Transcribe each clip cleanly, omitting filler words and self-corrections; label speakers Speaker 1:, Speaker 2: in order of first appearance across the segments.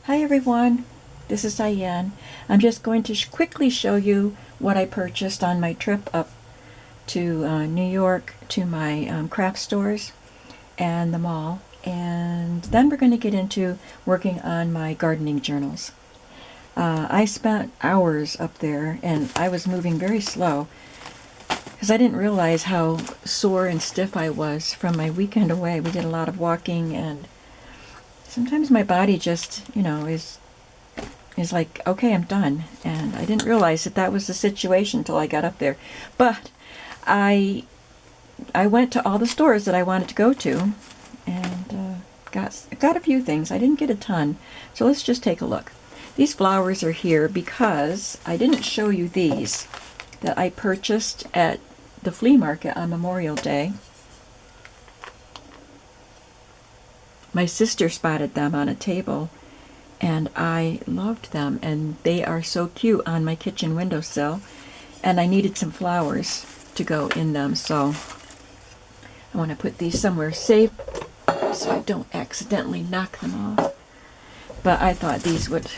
Speaker 1: Hi everyone, this is Diane. I'm just going to quickly show you what I purchased on my trip up to New York to my craft stores and the mall, and then we're going to get into working on my gardening journals. I spent hours up there and I was moving very slow because I didn't realize how sore and stiff I was from my weekend away. We did a lot of walking, and sometimes my body just, is like, okay, I'm done. And I didn't realize that that was the situation until I got up there. But I I went to all the stores that I wanted to go to, and got a few things. I didn't get a ton, so let's just take a look. These flowers are here because I didn't show you these that I purchased at the flea market on Memorial Day. My sister spotted them on a table, and I loved them, and they are so cute on my kitchen windowsill, and I needed some flowers to go in them, so I want to put these somewhere safe so I don't accidentally knock them off. But I thought these would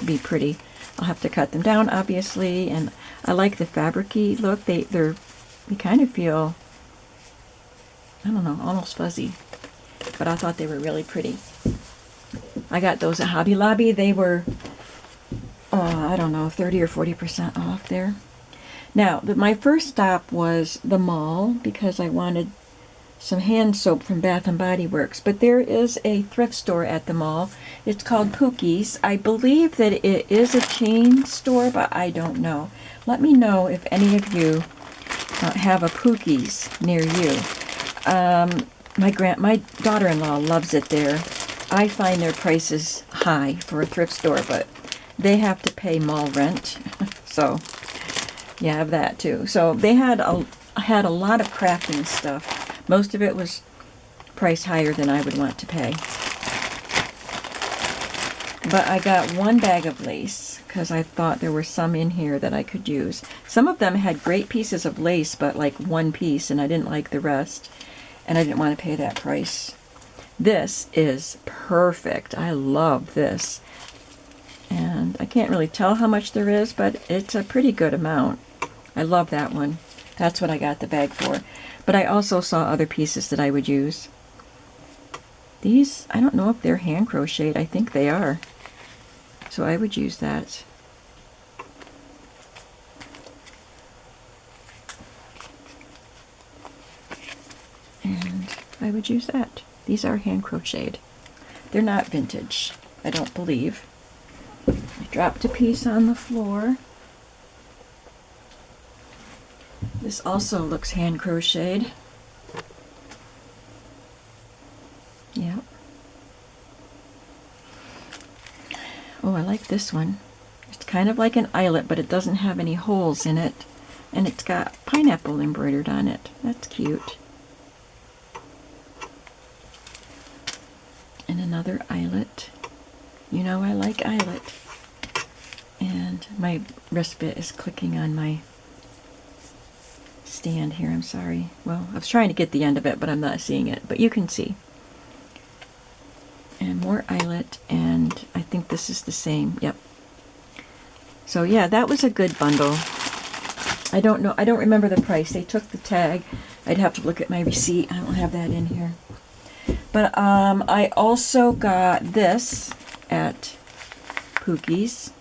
Speaker 1: be pretty. I'll have to cut them down, obviously, and I like the fabric-y look. They kind of feel, I don't know, almost fuzzy, but I thought they were really pretty. I got those at Hobby Lobby. They were, I don't know, 30 or 40% off there. Now, my first stop was the mall because I wanted some hand soap from Bath and Body Works. But there is a thrift store at the mall. It's called Pookies. I believe that it is a chain store, but I don't know. Let me know if any of you have a Pookies near you. My daughter-in-law loves it there. I find their prices high for a thrift store, but they have to pay mall rent, so you have that too. So they had a lot of crafting stuff. Most of it was priced higher than I would want to pay. But I got one bag of lace because I thought there were some in here that I could use. Some of them had great pieces of lace, but like one piece, and I didn't like the rest, and I didn't want to pay that price. This is perfect. I love this. And I can't really tell how much there is, but it's a pretty good amount. I love that one. That's what I got the bag for. But I also saw other pieces that I would use. These, I don't know if they're hand crocheted. I think they are. So I would use that. And I would use that. These are hand crocheted. They're not vintage, I don't believe. I dropped a piece on the floor. This also looks hand crocheted. Yeah. Oh, I like this one. It's kind of like an eyelet, but it doesn't have any holes in it. And it's got pineapple embroidered on it. That's cute. And another eyelet. You know I like eyelet. And my wrist bit is clicking on my stand here. I'm sorry. Well, I was trying to get the end of it, but I'm not seeing it. But you can see. And more eyelet, and I think this is the same. Yep. So yeah, that was a good bundle. I don't know. I don't remember the price. They took the tag. I'd have to look at my receipt. I don't have that in here. But I also got this at Pookies.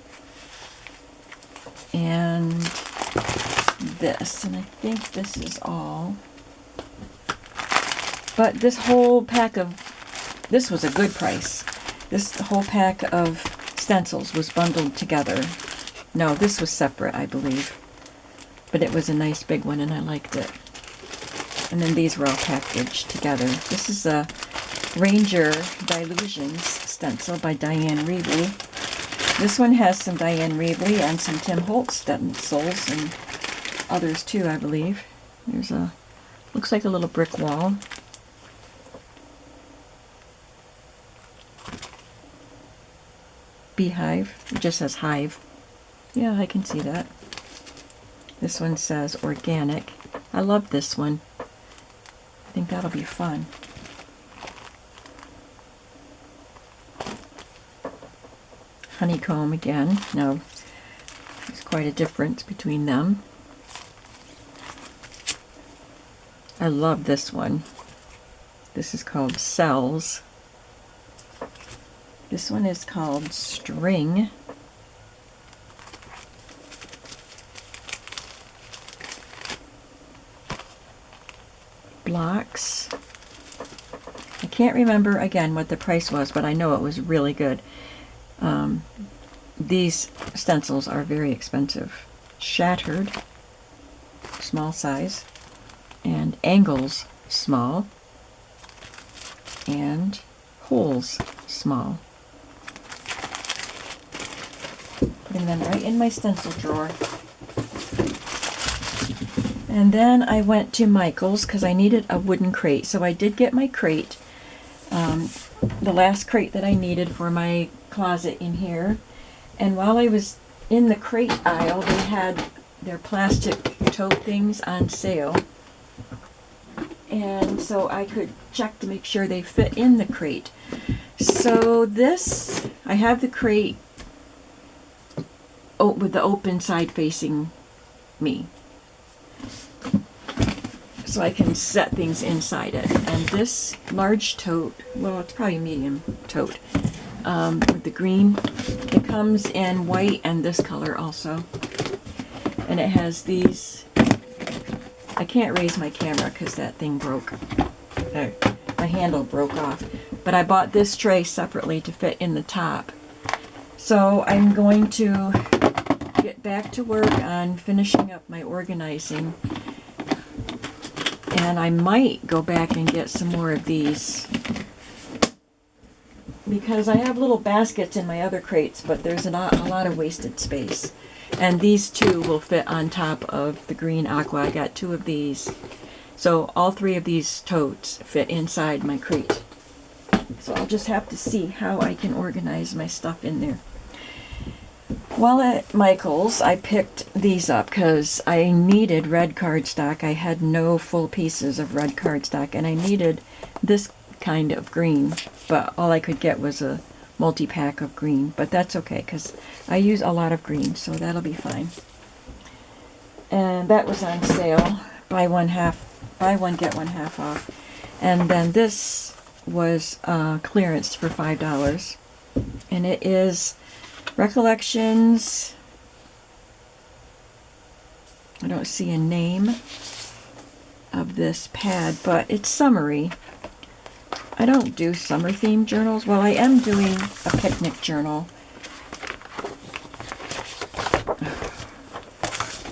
Speaker 1: And this. And I think this is all. But this whole pack of... This was a good price. This whole pack of stencils was bundled together. No, this was separate, I believe. But it was a nice big one, and I liked it. And then these were all packaged together. This is a Ranger Dilutions stencil by Diane Reevely. This one has some Diane Reevely and some Tim Holtz stencils and others too, I believe. There's a, looks like a little brick wall. Beehive. It just says hive. Yeah, I can see that. This one says organic. I love this one. I think that'll be fun. honeycomb again. Now, there's quite a difference between them. I love this one. This is called Cells. This one is called String. Blocks. I can't remember again what the price was, but I know it was really good. These stencils are very expensive. Shattered, small size, and angles, small, and holes, small. Putting them right in my stencil drawer. And then I went to Michael's because I needed a wooden crate. So I did get my crate, the last crate that I needed for my closet in here. And while I was in the crate aisle, they had their plastic tote things on sale. And so I could check to make sure they fit in the crate. So this, I have the crate with the open side facing me, so I can set things inside it. And this large tote, well, it's probably a medium tote, with the green, it comes in white and this color also. And it has these, I can't raise my camera because that thing broke. My handle broke off. But I bought this tray separately to fit in the top. So I'm going to get back to work on finishing up my organizing. And I might go back and get some more of these, because I have little baskets in my other crates, but there's a lot of wasted space. And these two will fit on top of the green aqua. I got two of these. So all three of these totes fit inside my crate. So I'll just have to see how I can organize my stuff in there. While at Michael's, I picked these up because I needed red cardstock. I had no full pieces of red cardstock, and I needed this kind of green, but all I could get was a multi-pack of green. But that's okay because I use a lot of green, so that'll be fine. And that was on sale. Buy one get one half off. And then this was clearance for $5, and it is Recollections. I don't see a name of this pad, but it's summery. I don't do summer themed journals. Well, I am doing a picnic journal.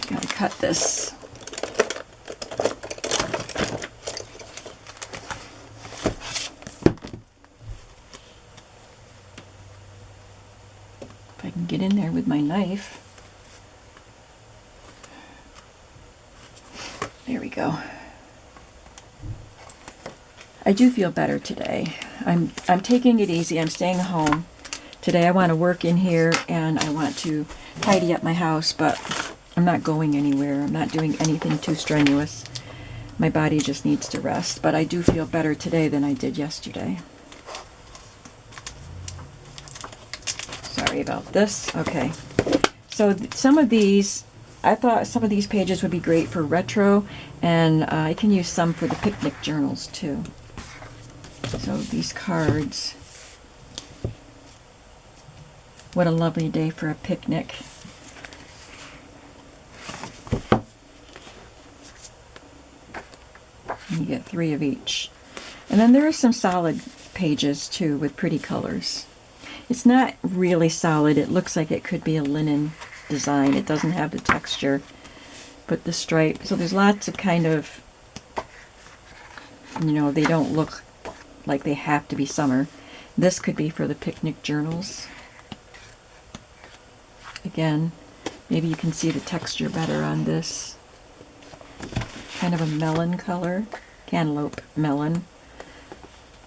Speaker 1: Gotta cut this. If I can get in there with my knife. There we go. I do feel better today. I'm taking it easy. I'm staying home. Today I want to work in here and I want to tidy up my house, but I'm not going anywhere. I'm not doing anything too strenuous. My body just needs to rest, but I do feel better today than I did yesterday. Sorry about this. Okay. So some of these, I thought some of these pages would be great for retro, and I can use some for the picnic journals too. So these cards. What a lovely day for a picnic. And you get 3 of each. And then there are some solid pages too with pretty colors. It's not really solid. It looks like it could be a linen design. It doesn't have the texture, but the stripe. So there's lots of kind of, you know, they don't look like they have to be summer. This could be for the picnic journals. Again, maybe you can see the texture better on this. Kind of a melon color, cantaloupe melon.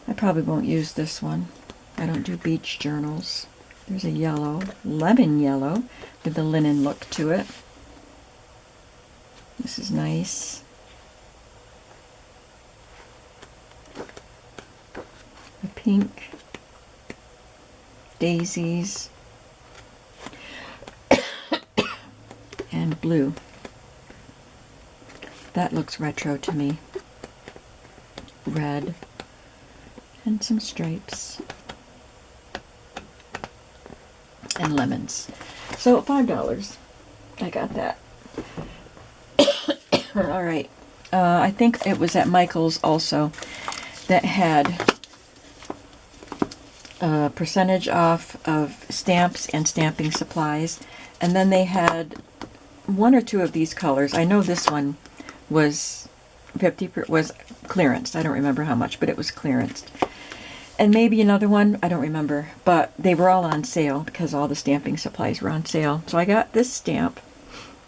Speaker 1: I probably won't use this one. I don't do beach journals. There's a yellow, lemon yellow, with the linen look to it. This is nice. A pink, daisies, blue. That looks retro to me. Red and some stripes and lemons. So $5. I got that. All right. I think it was at Michael's also that had a percentage off of stamps and stamping supplies. And then they had one or two of these colors. I know this one was was clearanced. I don't remember how much, but it was clearanced. And maybe another one, I don't remember. But they were all on sale because all the stamping supplies were on sale. So I got this stamp,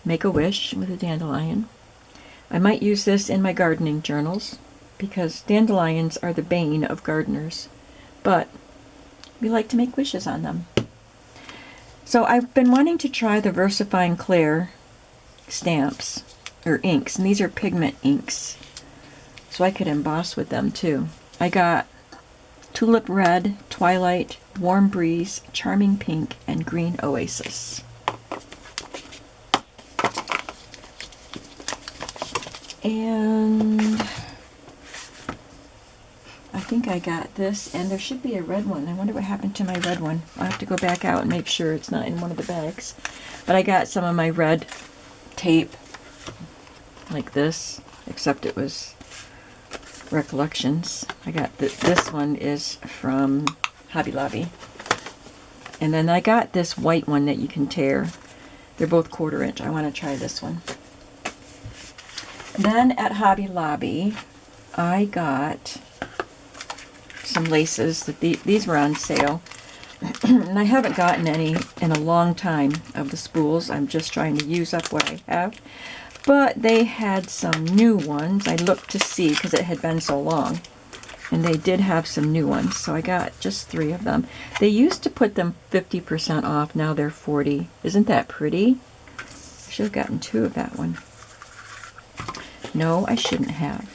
Speaker 1: Make-A-Wish with a dandelion. I might use this in my gardening journals because dandelions are the bane of gardeners. But we like to make wishes on them. So I've been wanting to try the VersaFine Clair stamps, or inks, and these are pigment inks. So I could emboss with them too. I got Tulip Red, Twilight, Warm Breeze, Charming Pink, and Green Oasis. And I think I got this, and there should be a red one. I wonder what happened to my red one. I'll have to go back out and make sure it's not in one of the bags. But I got some of my red tape like this, except it was Recollections. I got this one is from Hobby Lobby. And then I got this white one that you can tear. They're both 1/4 inch. I want to try this one. Then at Hobby Lobby, I got some laces. These were on sale. And I haven't gotten any in a long time of the spools. I'm just trying to use up what I have. But they had some new ones. I looked to see because it had been so long. And they did have some new ones. So I got just 3 of them. They used to put them 50% off. Now they're 40. Isn't that pretty? I should have gotten 2 of that one. No, I shouldn't have.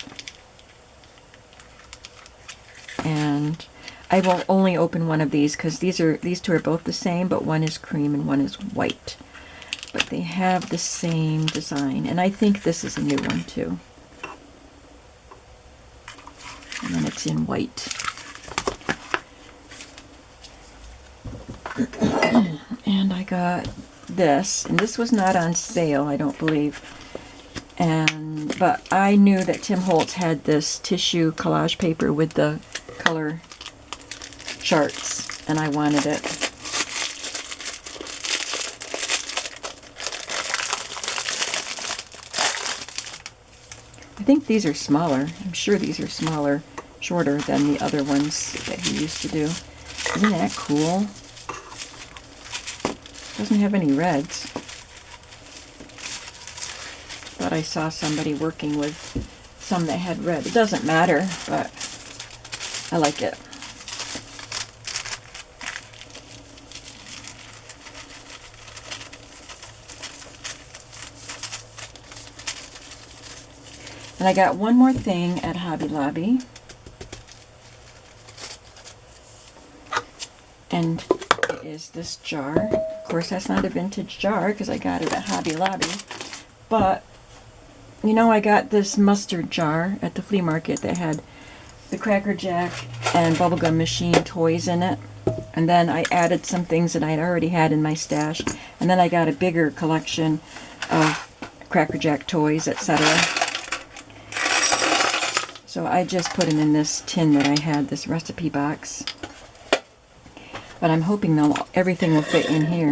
Speaker 1: And I will only open one of these because these 2 are both the same, but one is cream and one is white. But they have the same design, and I think this is a new one too. And then it's in white. And I got this, and this was not on sale, I don't believe. But I knew that Tim Holtz had this tissue collage paper with the color charts, and I wanted it. I think these are smaller. I'm sure these are smaller, shorter than the other ones that he used to do. Isn't that cool? Doesn't have any reds. But I saw somebody working with some that had red. It doesn't matter, but I like it. And I got one more thing at Hobby Lobby. And it is this jar. Of course, that's not a vintage jar because I got it at Hobby Lobby. But, you know, I got this mustard jar at the flea market that had the Cracker Jack and Bubblegum Machine toys in it. And then I added some things that I'd already had in my stash. And then I got a bigger collection of Cracker Jack toys, etc. So I just put them in this tin that I had, this recipe box. But I'm hoping everything will fit in here.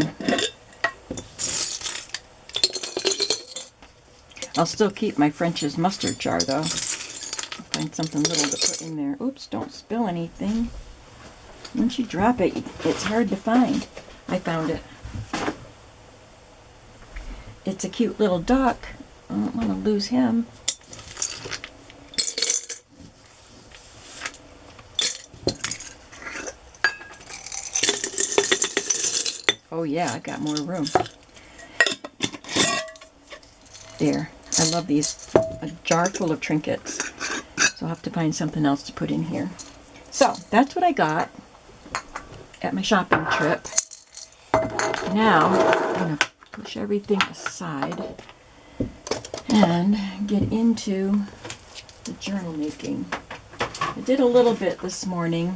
Speaker 1: I'll still keep my French's mustard jar though. I'll find something little to put in there. Oops, don't spill anything. Once you drop it, it's hard to find. I found it. It's a cute little duck. I don't want to lose him. Oh yeah, I've got more room. There. I love these. A jar full of trinkets. So I'll have to find something else to put in here. So, that's what I got at my shopping trip. Now, I'm going to push everything aside and get into the journal making. I did a little bit this morning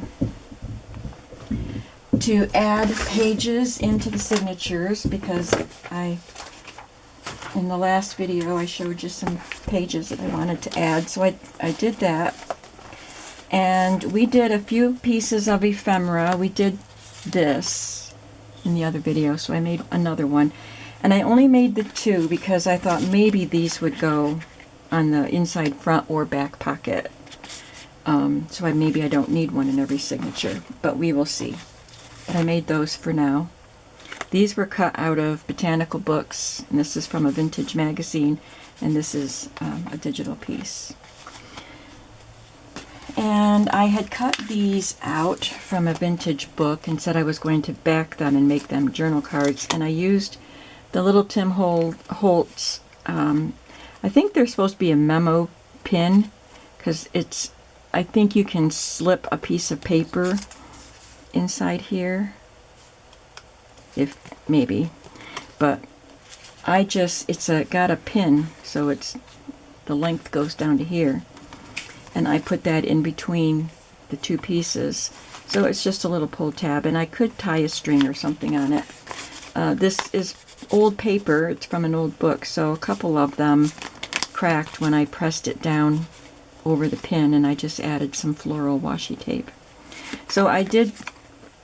Speaker 1: to add pages into the signatures because in the last video I showed you some pages that I wanted to add, so I did that. And we did a few pieces of ephemera. We did this in the other video, so I made another one. And I only made the two because I thought maybe these would go on the inside front or back pocket. So maybe I don't need one in every signature, but we will see. But I made those for now. These were cut out of botanical books, and this is from a vintage magazine, and this is a digital piece. And I had cut these out from a vintage book and said I was going to back them and make them journal cards, and I used the little Tim Holtz, I think they're supposed to be a memo pin, because I think you can slip a piece of paper inside here, if maybe, but it's got a pin, so the length goes down to here, and I put that in between the two pieces, so it's just a little pull tab, and I could tie a string or something on it. This is old paper, it's from an old book, so a couple of them cracked when I pressed it down over the pin, and I just added some floral washi tape. So I did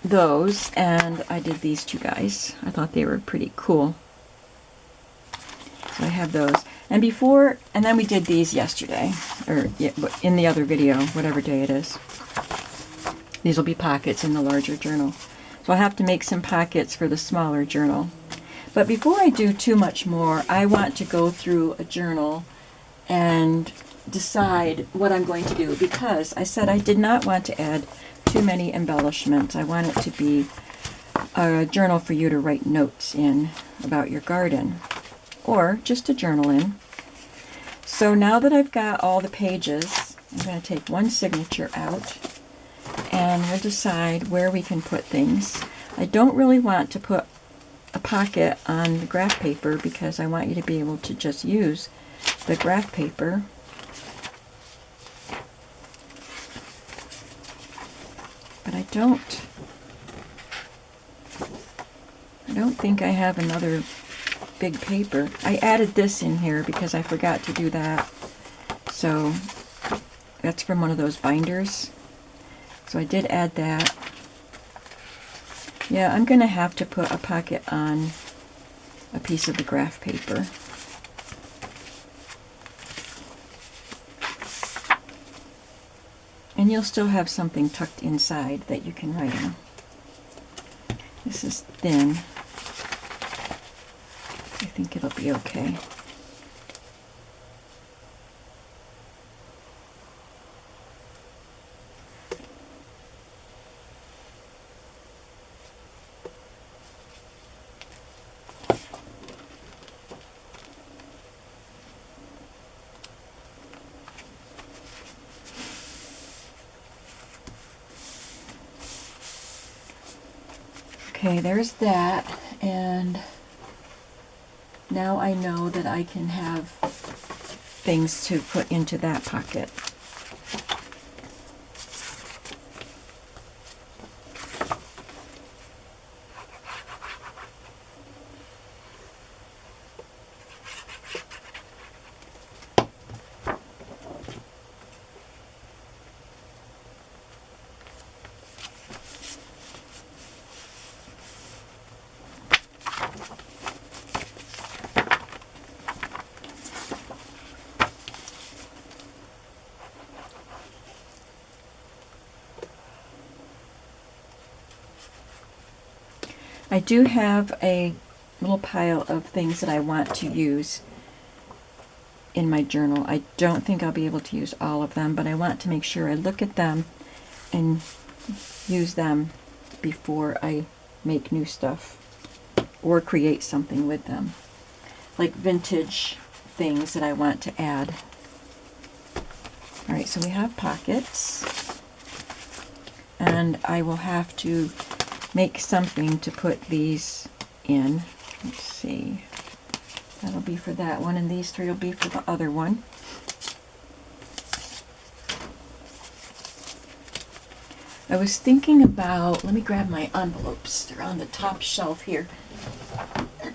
Speaker 1: those, and I did these two guys. I thought they were pretty cool. So I have those. And then we did these yesterday, or in the other video, whatever day it is. These will be pockets in the larger journal. So I'll have to make some pockets for the smaller journal. But before I do too much more, I want to go through a journal and decide what I'm going to do, because I said I did not want to add too many embellishments. I want it to be a journal for you to write notes in about your garden, or just a journal in. So now that I've got all the pages, I'm going to take one signature out, and we'll decide where we can put things. I don't really want to put a pocket on the graph paper because I want you to be able to just use the graph paper. But I don't think I have another big paper. I added this in here because I forgot to do that. So that's from one of those binders. So I did add that. Yeah, I'm going to have to put a pocket on a piece of the graph paper. And you'll still have something tucked inside that you can write on. This is thin. I think it'll be okay. Okay, there's that, and now I know that I can have things to put into that pocket. I do have a little pile of things that I want to use in my journal. I don't think I'll be able to use all of them, but I want to make sure I look at them and use them before I make new stuff or create something with them. Like vintage things that I want to add. Alright, so we have pockets, and I will have to make something to put these in. Let's see. That'll be for that one, and these three will be for the other one. I was thinking about, let me grab my envelopes. They're on the top shelf here.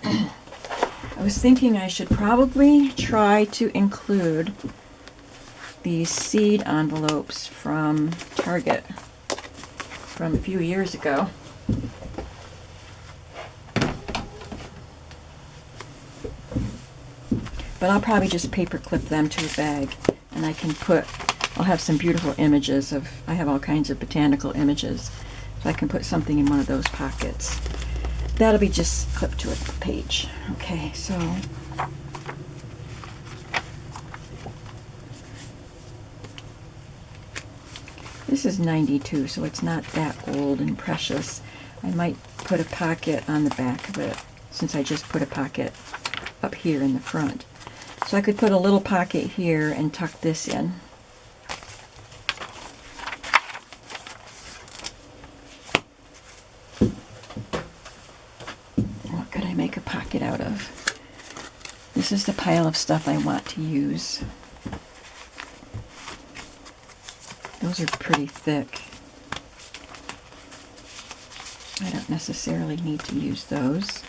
Speaker 1: I was thinking I should probably try to include these seed envelopes from Target from a few years ago. But I'll probably just paper clip them to a bag, and I'll have some beautiful images I have all kinds of botanical images, so I can put something in one of those pockets. That'll be just clipped to a page. Okay, so this is 92, so it's not that old and precious. I might put a pocket on the back of it, since I just put a pocket up here in the front. So I could put a little pocket here and tuck this in. What could I make a pocket out of? This is the pile of stuff I want to use. Those are pretty thick. I don't necessarily need to use those.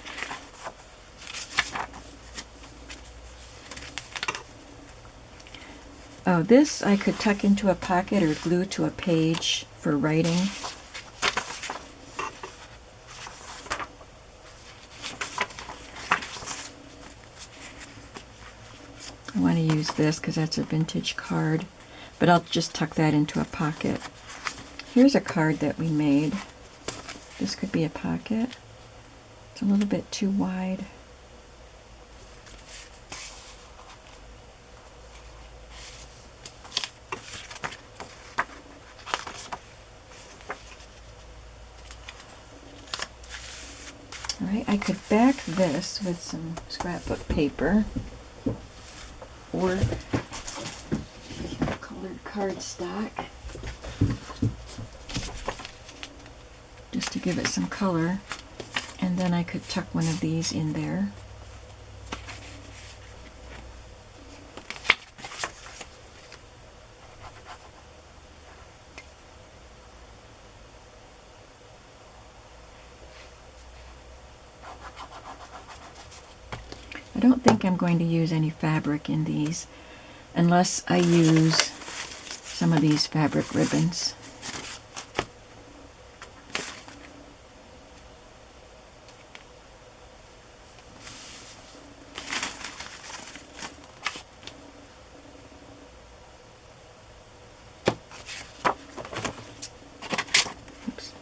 Speaker 1: Oh, this I could tuck into a pocket or glue to a page for writing. I want to use this because that's a vintage card, but I'll just tuck that into a pocket. Here's a card that we made. This could be a pocket. It's a little bit too wide. All right, I could back this with some scrapbook paper or colored cardstock, just to give it some color, and then I could tuck one of these in there. I don't think I'm going to use any fabric in these unless I use some of these fabric ribbons. Oops.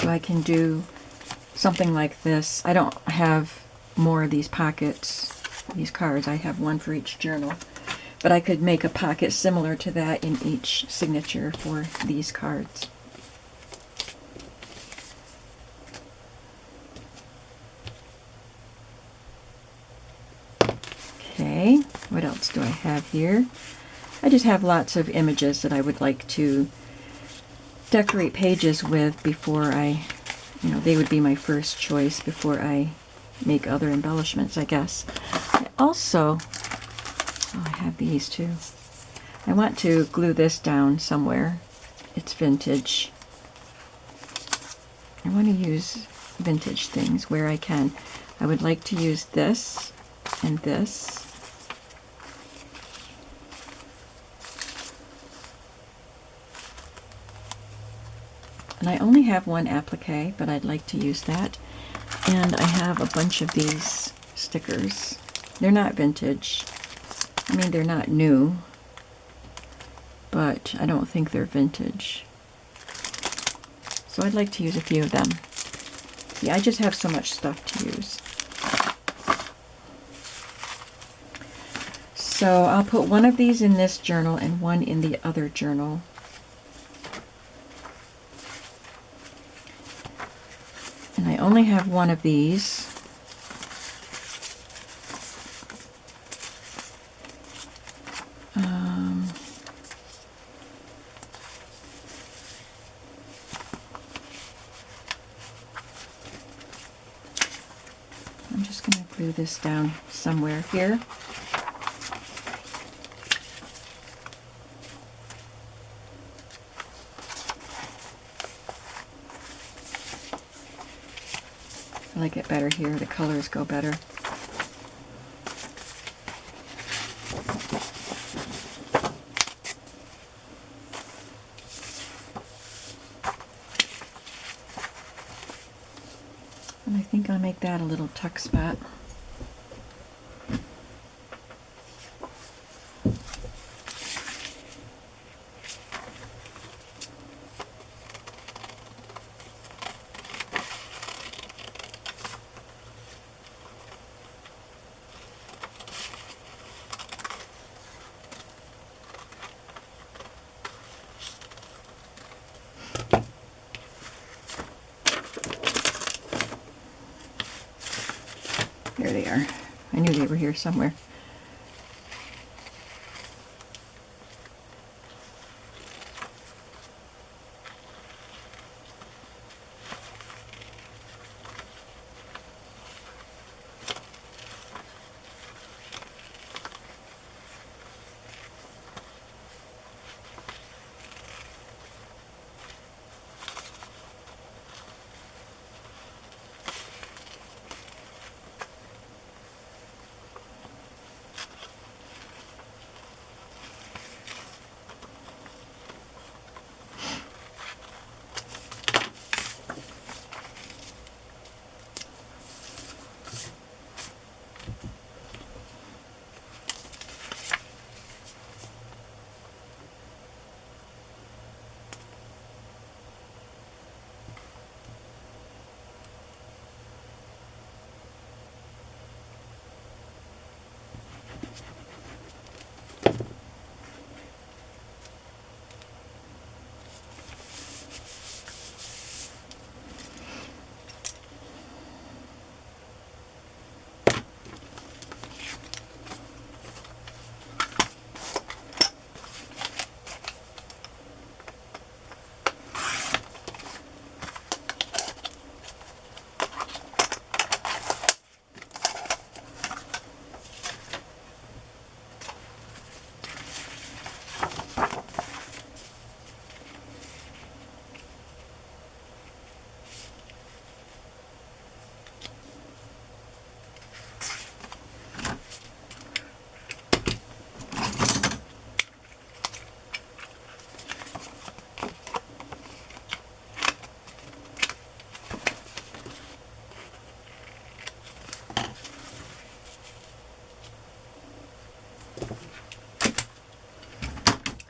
Speaker 1: So I can do something like this. I don't have more of these pockets, these cards. I have one for each journal. But I could make a pocket similar to that in each signature for these cards. Okay, what else do I have here? I just have lots of images that I would like to decorate pages with before they would be my first choice before I make other embellishments, I guess. I also, I have these too. I want to glue this down somewhere. It's vintage. I want to use vintage things where I can. I would like to use this and this. And I only have one applique, but I'd like to use that. And I have a bunch of these stickers. They're not vintage. I mean, they're not new, but I don't think they're vintage. So I'd like to use a few of them. Yeah, I just have so much stuff to use. So I'll put one of these in this journal and one in the other journal. And I only have one of these. I'm just going to glue this down somewhere here. I like it better here. The colors go better. And I think I'll make that a little tuck spot. There they are. I knew they were here somewhere.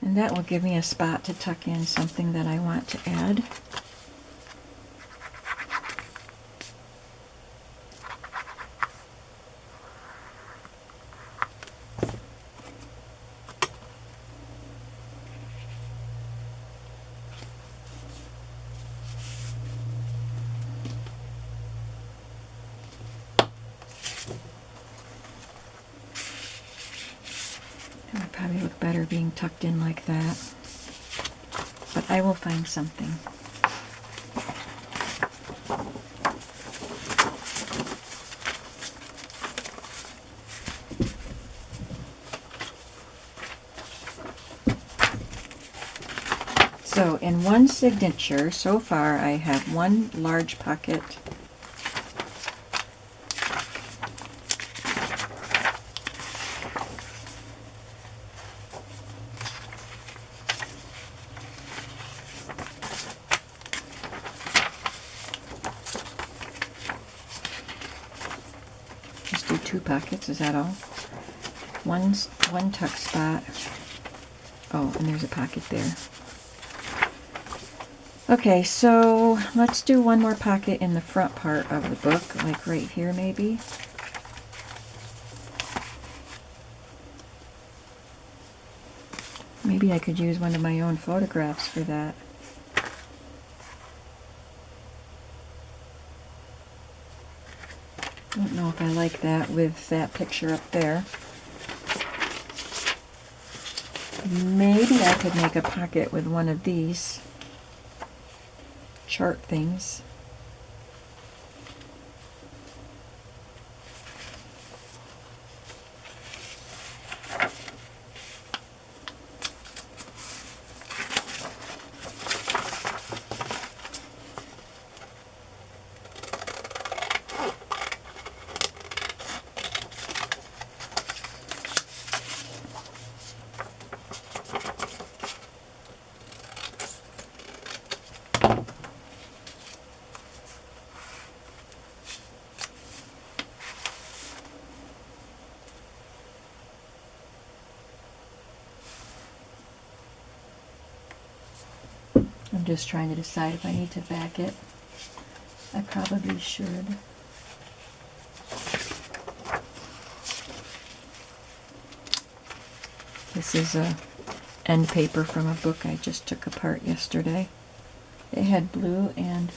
Speaker 1: And that will give me a spot to tuck in something that I want to add. It would probably look better being tucked in like that, but I will find something. So in one signature, so far I have one large pocket, 2 pockets, is that all? One tuck spot. Oh, and there's a pocket there. Okay, so let's do one more pocket in the front part of the book, like right here maybe. Maybe I could use one of my own photographs for that. I don't know if I like that with that picture up there. Maybe I could make a pocket with one of these chart things. I'm just trying to decide if I need to back it. I probably should. This is a end paper from a book I just took apart yesterday. It had blue and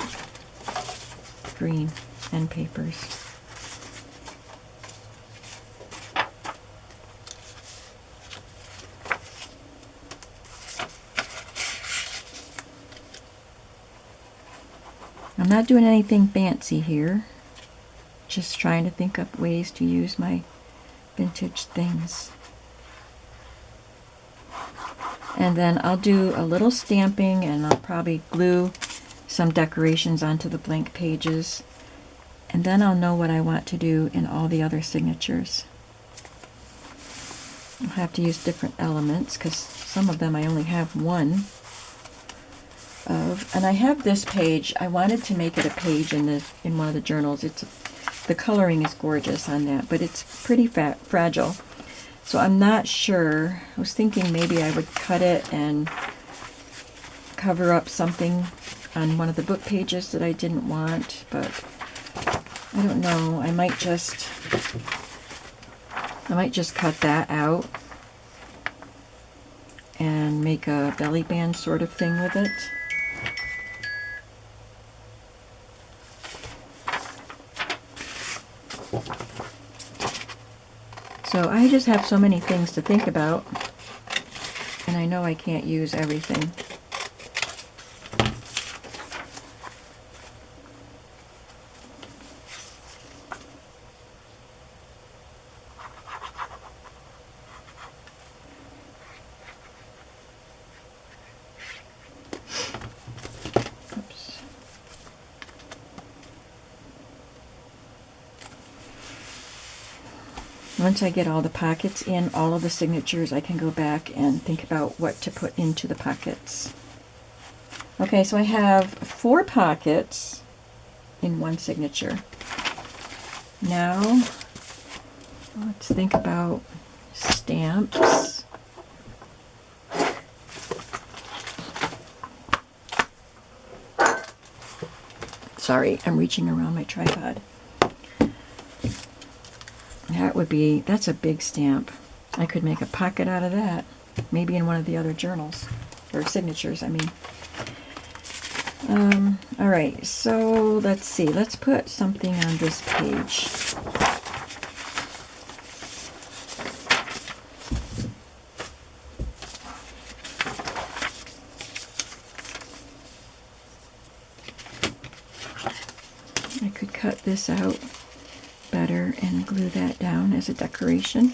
Speaker 1: green end papers. I'm not doing anything fancy here, just trying to think up ways to use my vintage things. And then I'll do a little stamping, and I'll probably glue some decorations onto the blank pages, and then I'll know what I want to do in all the other signatures. I'll have to use different elements because some of them I only have one of. And I have this page. I wanted to make it a page in one of the journals. The coloring is gorgeous on that, but it's pretty fragile. So I'm not sure. I was thinking maybe I would cut it and cover up something on one of the book pages that I didn't want, but I don't know. I might just cut that out and make a belly band sort of thing with it. So I just have so many things to think about, and I know I can't use everything. Oops. Once I get all the pockets in, all of the signatures, I can go back and think about what to put into the pockets. Okay, so I have 4 pockets in one signature. Now, let's think about stamps. Sorry, I'm reaching around my tripod. That's a big stamp. I could make a pocket out of that. Maybe in one of the other journals, or signatures, I mean. All right, so let's see. Let's put something on this page. I could cut this out better and glue that down as a decoration.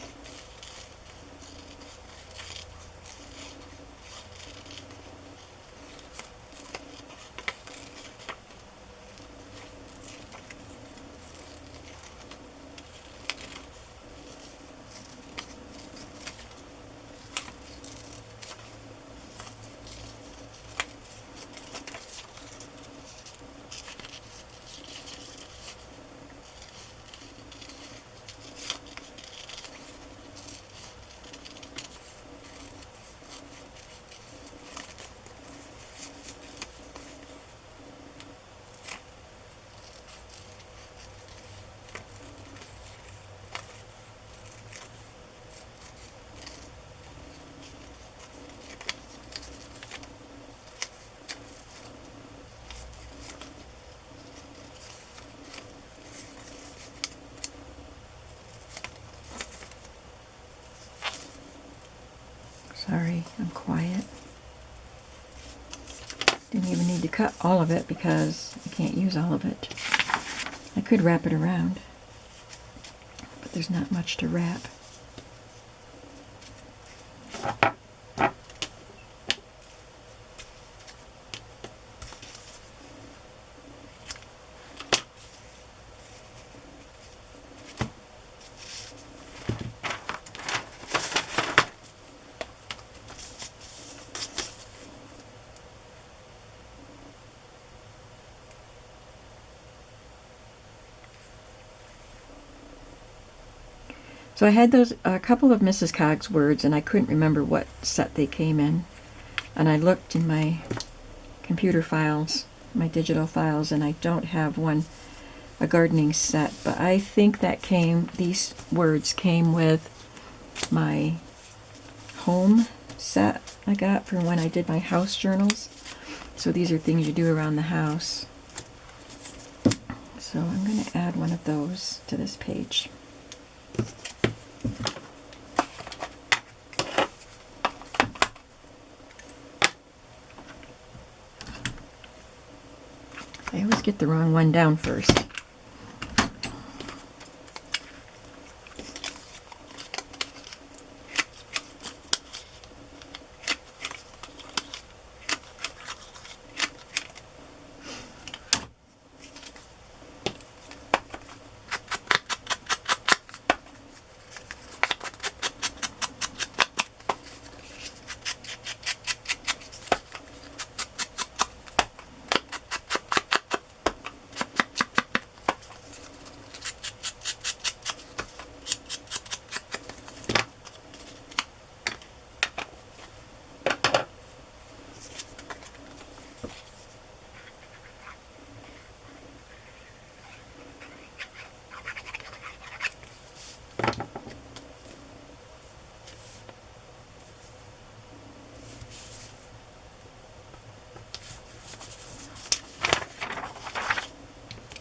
Speaker 1: I'm quiet. Didn't even need to cut all of it because I can't use all of it. I could wrap it around, but there's not much to wrap. So I had a couple of Mrs. Coggs words, and I couldn't remember what set they came in. And I looked in my computer files, my digital files, and I don't have a gardening set. But I think these words came with my home set I got from when I did my house journals. So these are things you do around the house. So I'm going to add one of those to this page. I always get the wrong one down first.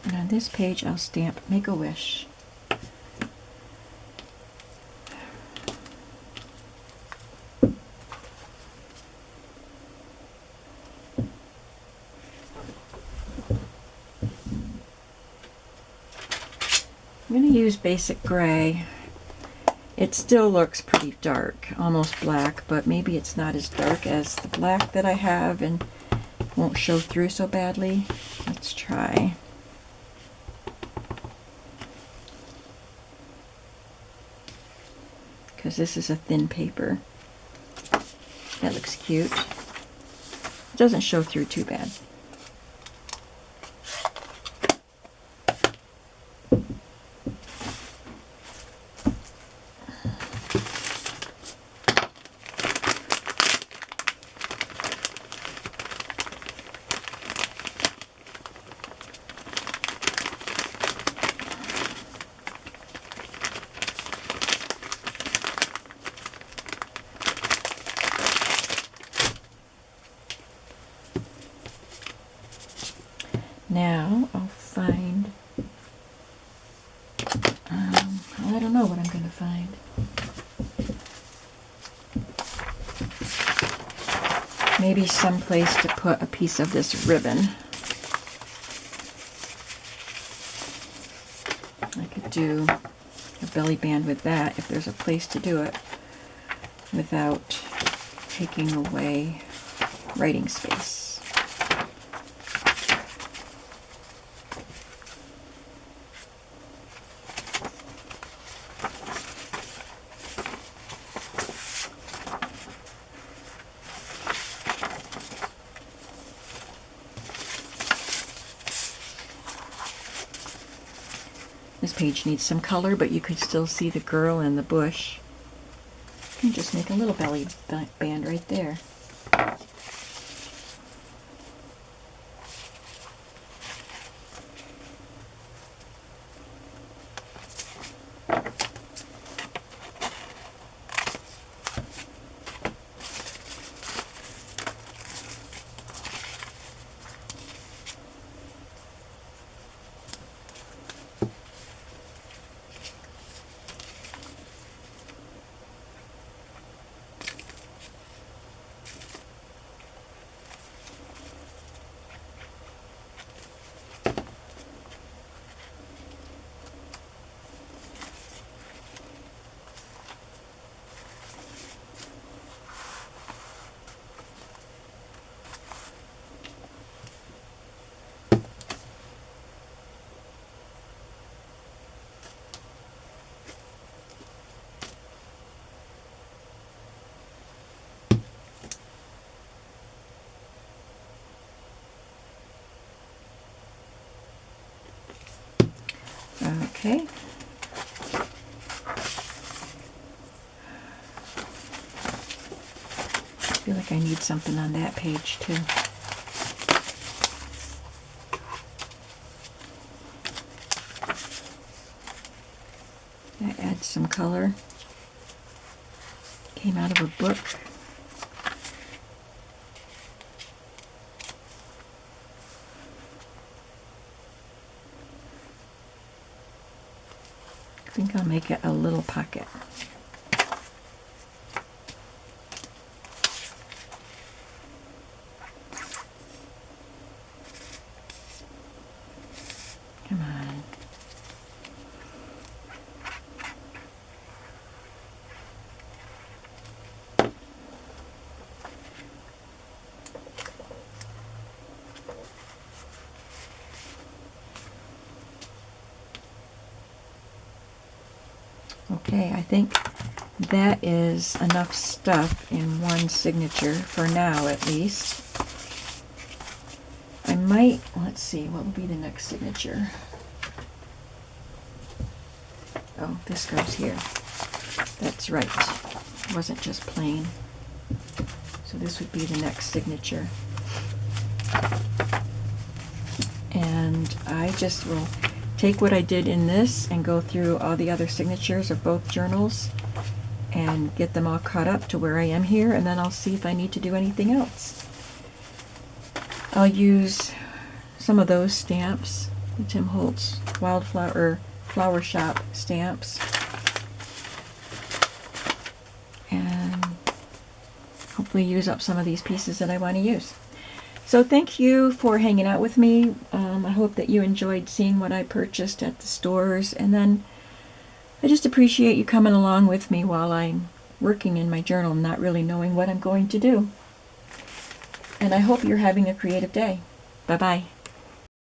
Speaker 1: And on this page, I'll stamp Make a Wish. I'm going to use basic gray. It still looks pretty dark, almost black, but maybe it's not as dark as the black that I have and won't show through so badly. Let's try. Because this is a thin paper. That looks cute. It doesn't show through too bad. Now I'll find, I don't know what I'm going to find. Maybe some place to put a piece of this ribbon. I could do a belly band with that if there's a place to do it without taking away writing space. This page needs some color, but you could still see the girl in the bush. You can just make a little belly band right there. Okay. I feel like I need something on that page too. That adds some color. Came out of a book. I think I'll make it a little pocket. Come on. Okay, I think that is enough stuff in one signature for now, at least. I might, let's see, what will be the next signature? Oh, this goes here. That's right. It wasn't just plain. So this would be the next signature. And I just will take what I did in this and go through all the other signatures of both journals and get them all caught up to where I am here, and then I'll see if I need to do anything else. I'll use some of those stamps, the Tim Holtz Wildflower Flower Shop stamps, and hopefully use up some of these pieces that I want to use. So thank you for hanging out with me. I hope that you enjoyed seeing what I purchased at the stores, and then I just appreciate you coming along with me while I'm working in my journal, not really knowing what I'm going to do. And I hope you're having a creative day. Bye-bye.